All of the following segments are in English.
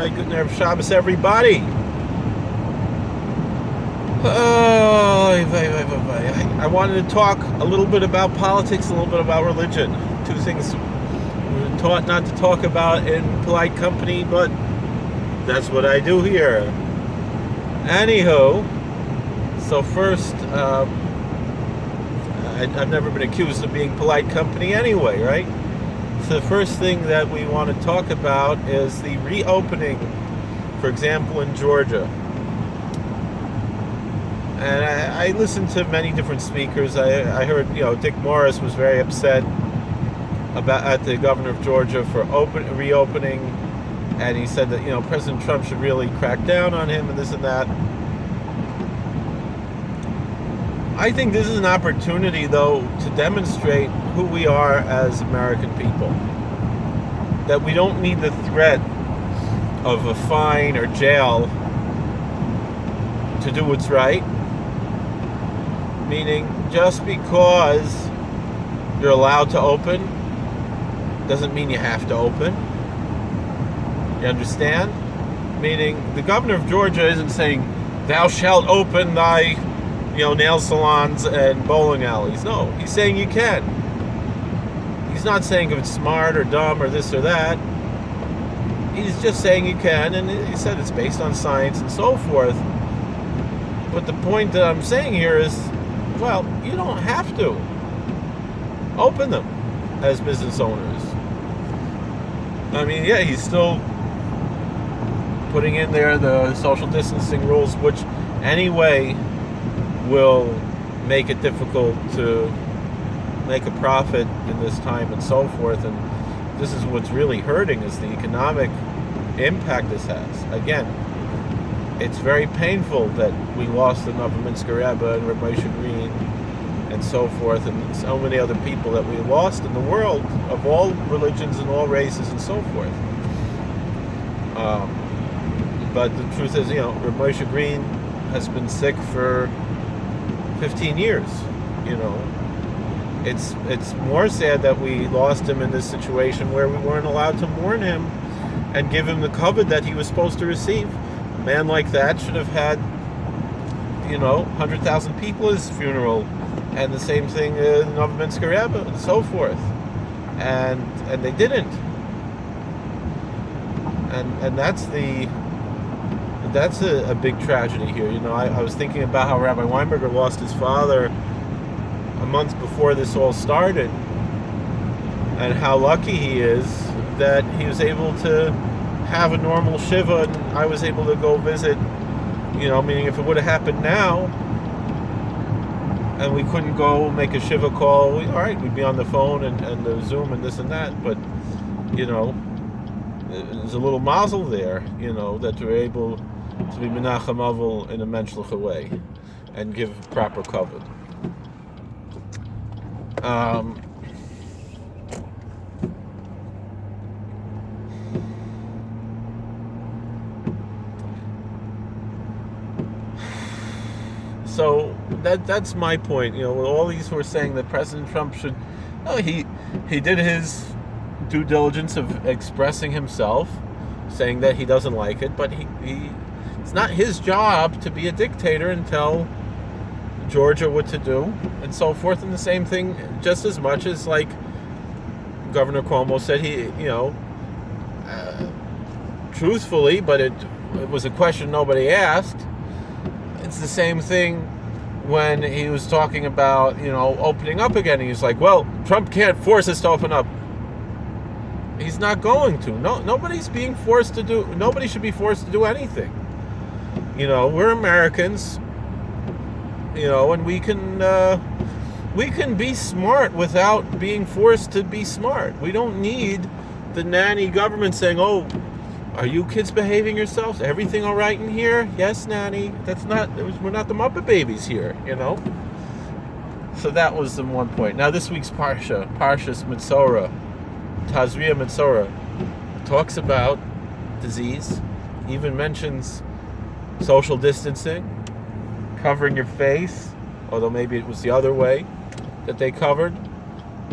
right, good Erev Shabbos, everybody. Oh, I wanted to talk a little bit about politics, a little bit about religion. Two things we're taught not to talk about in polite company, but that's what I do here. Anywho, so first, I've never been accused of being polite company anyway, right? So the first thing that we want to talk about is the reopening, for example, in Georgia. And I listened to many different speakers. I heard, Dick Morris was very upset at the governor of Georgia for reopening, and he said that President Trump should really crack down on him and this and that. I think this is an opportunity, though, to demonstrate who we are as American people. That we don't need the threat of a fine or jail to do what's right. Meaning, just because you're allowed to open doesn't mean you have to open. You understand? Meaning, the governor of Georgia isn't saying, "Thou shalt open thy nail salons and bowling alleys." No, he's saying you can. He's not saying if it's smart or dumb or this or that. He's just saying you can, and he said it's based on science and so forth. But the point that I'm saying here is, well, you don't have to open them as business owners. I mean, yeah, he's still putting in there the social distancing rules, which anyway will make it difficult to make a profit in this time and so forth. And this is what's really hurting, is the economic impact this has. Again, it's very painful that we lost the Novominsker Rebbe and Reb Moshe Green and so forth, and so many other people that we lost in the world of all religions and all races and so forth. But the truth is, Reb Moshe Green has been sick for 15 years. It's more sad that we lost him in this situation where we weren't allowed to mourn him and give him the kavod that he was supposed to receive. A man like that should have had 100,000 people at his funeral, and the same thing Novominsker Rebbe and so forth, and they didn't, and that's a big tragedy here. I was thinking about how Rabbi Weinberger lost his father a month before this all started, and how lucky he is that he was able to have a normal shiva, and I was able to go visit. Meaning if it would have happened now and we couldn't go make a shiva call, we'd be on the phone and the Zoom and this and that, but there's a little mazel there, that we're able to be menachem avol in a menschliche way and give proper kavod. So that's my point. All these who are saying that President Trump should, he did his due diligence of expressing himself, saying that he doesn't like it, but it's not his job to be a dictator and tell Georgia what to do and so forth. And the same thing, just as much as like Governor Cuomo said, truthfully, but it was a question nobody asked. It's the same thing when he was talking about, opening up again. He was like, well, Trump can't force us to open up. He's not going to. Nobody's being forced to do. Nobody should be forced to do anything. We're Americans. And we can be smart without being forced to be smart. We don't need the nanny government saying, "Oh, are you kids behaving yourselves? Everything all right in here?" "Yes, nanny." We're not the Muppet Babies here, So that was the one point. Now this week's Parshas Metzora, Tazria Metzora, talks about disease, even mentions social distancing, covering your face, although maybe it was the other way that they covered,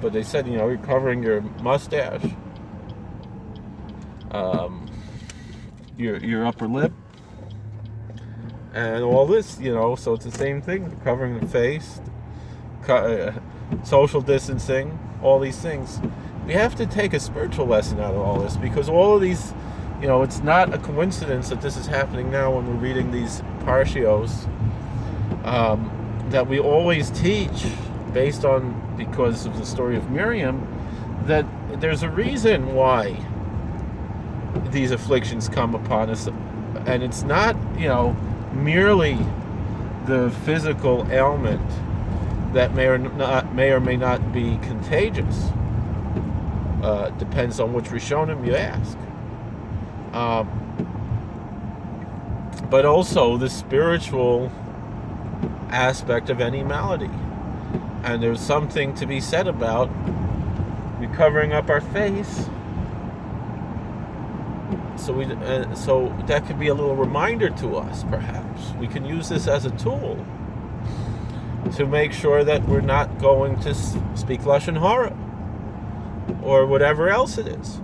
but they said, you're covering your mustache. your upper lip, and all this, so it's the same thing, covering the face, social distancing, all these things. We have to take a spiritual lesson out of all this, because all of these, it's not a coincidence that this is happening now when we're reading these parshios, that we always teach because of the story of Miriam, that there's a reason why these afflictions come upon us, and it's not, merely the physical ailment that may or may not be contagious. Depends on which Rishonim you ask. But also the spiritual aspect of any malady. And there's something to be said about covering up our face. So that could be a little reminder to us, perhaps. We can use this as a tool to make sure that we're not going to speak Lashon Hara or whatever else it is.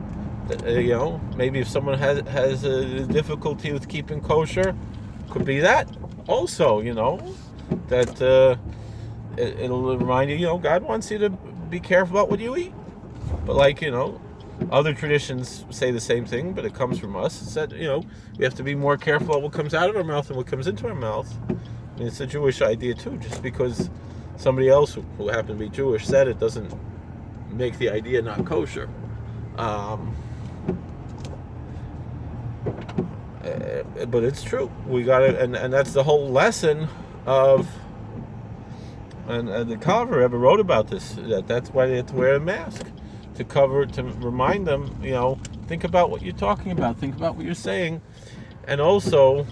Maybe if someone has a difficulty with keeping kosher, could be that also, that it'll remind you, God wants you to be careful about what you eat. But other traditions say the same thing, but it comes from us. It said, we have to be more careful about what comes out of our mouth and what comes into our mouth. And it's a Jewish idea too. Just because somebody else who happened to be Jewish said it doesn't make the idea not kosher. But it's true. We got it, and that's the whole lesson of. And the Calvary Rebbe wrote about this. That's why they had to wear a mask, to remind them. Think about what you're talking about. Think about what you're saying, and also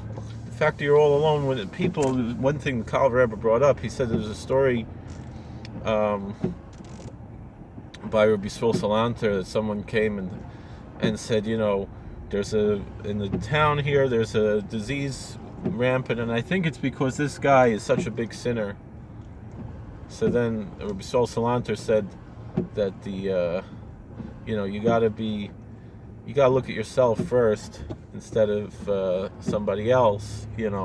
the fact that you're all alone with people. One thing the Calvary Rebbe brought up. He said there's a story by Rabbi Yisrael Salanter that someone came and said, there's in the town here, there's a disease rampant, and I think it's because this guy is such a big sinner. So then Rabbi Yisrael Salanter said that you gotta look at yourself first instead of somebody else. That's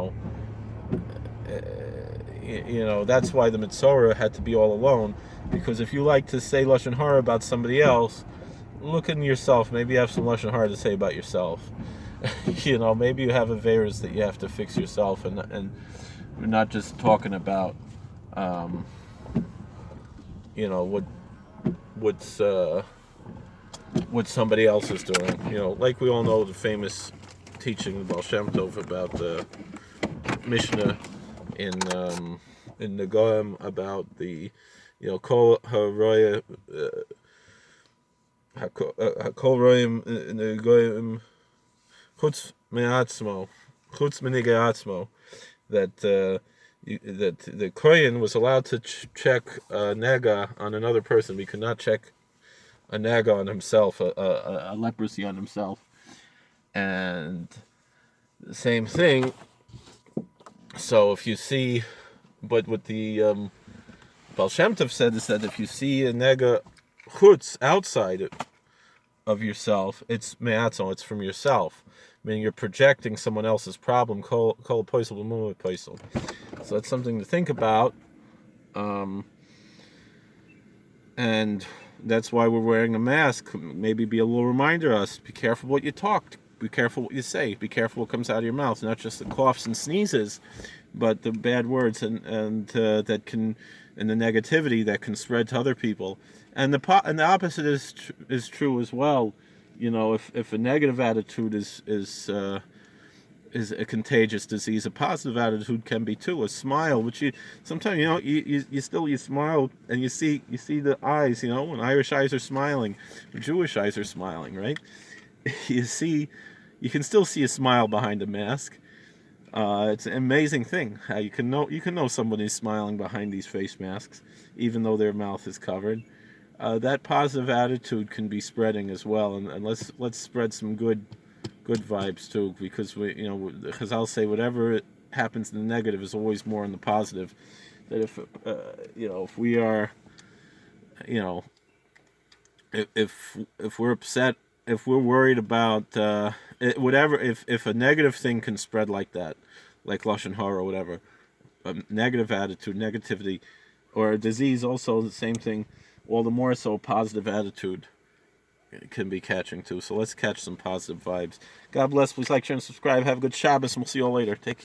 why the Metzora had to be all alone, because if you like to say Lashon Hara about somebody else, look in yourself. Maybe you have some Lashon Hara to say about yourself. Maybe you have averos that you have to fix yourself, and we're not just talking about what somebdy else is doing. Like we all know the famous teaching of Baal Shem Tov about the Mishnah in the Goem about the Kol HaRoya Hakol Royim in the Goem Chutz Me'atzmo Chutz Menigei Atzmo, that the Kohen was allowed to check a nega on another person. We could not check a nega on himself, a leprosy on himself. And the same thing. So if you see, but what the Baal Shem Tov said is that if you see a nega chutz outside of yourself, it's me'atzon, it's from yourself. Meaning you're projecting someone else's problem. Kol poisel b'mum poisel. So that's something to think about. And that's why we're wearing a mask. Maybe be a little reminder to us. Be careful what you talk. Be careful what you say. Be careful what comes out of your mouth. Not just the coughs and sneezes, but the bad words and that can, and the negativity that can spread to other people. And the opposite is true as well. If a negative attitude is a contagious disease, a positive attitude can be too. A smile, which you sometimes you smile and you see the eyes. When Irish eyes are smiling, Jewish eyes are smiling, right? You can still see a smile behind a mask. It's an amazing thing how you can know somebody's smiling behind these face masks, even though their mouth is covered. That positive attitude can be spreading as well, and let's spread some good vibes too, because because I'll say whatever happens in the negative is always more in the positive. That if we are, if we're upset if we're worried about whatever, if a negative thing can spread like that, like lashon hara or whatever, a negative attitude, negativity, or a disease, also the same thing. All the more so, a positive attitude can be catching too. So let's catch some positive vibes. God bless. Please like, share, and subscribe. Have a good Shabbos, and we'll see you all later. Take care.